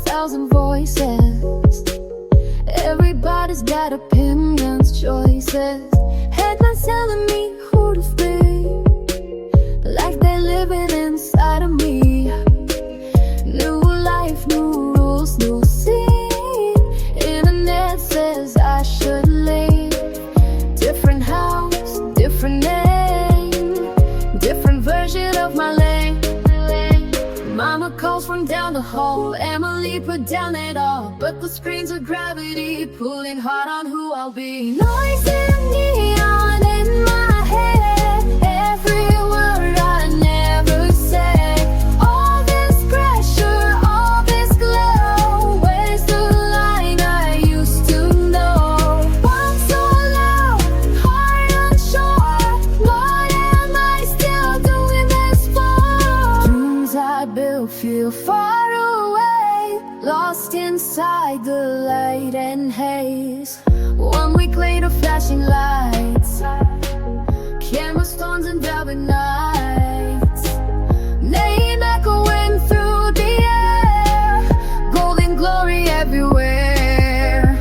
1,000 voices. Everybody's got opinions, choices. Headlines telling me who to be, like they're living inside of me. New life, new rules, new scene. Internet says I should leave. Different house, different name, different version of my lane. Mama calls from down the hall, Emily put down it all, but the screens of gravity pulling hard on who I'll be. Noise and neon in my head, every word I never said. All this pressure, all this glow, where's the line I used to know? One so loud, heart unsure, what am I still doing this for? Dreams I built feel far away, lost inside the light and haze. 1 week later, flashing lights, camera stones and velvet nights, name echoing through the air, golden glory everywhere.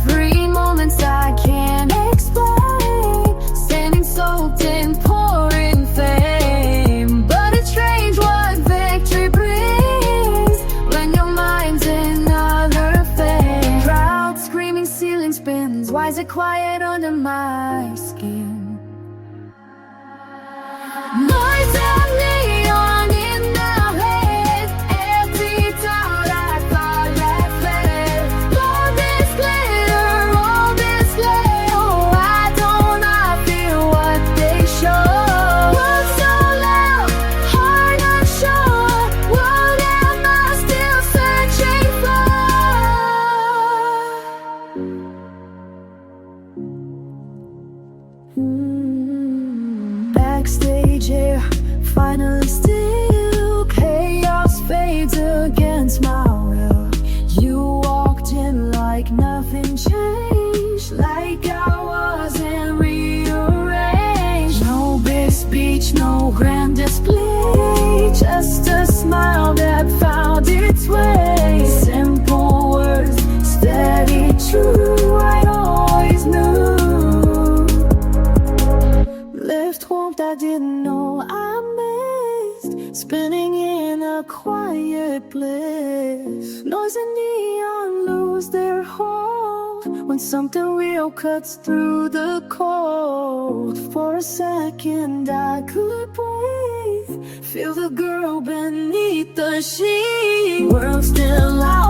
Free moments I can't explain, standing soaked in pouring fame. But it's strange what victory brings when your mind's in other phase. Crowd screaming, ceiling spins, why is it quiet under my skin? Noise and neon in the head, empty doubt I thought had fled. All this glitter, all this glare, oh, I don't feel what they show. Words so loud, heart unsure, what am I still searching for? Backstage here, finally still, chaos fades against my will. You walked in like nothing changed, like I wasn't rearranged. No big speech, no grand display, just a smile that found its way. Simple words, steady, true, I always knew. Left warmth I didn't know I missed, spinning in a quiet bliss. Noise and neon lose their hold when something real cuts through the cold. For a second I could breathe, feel the girl beneath the sheet. World still out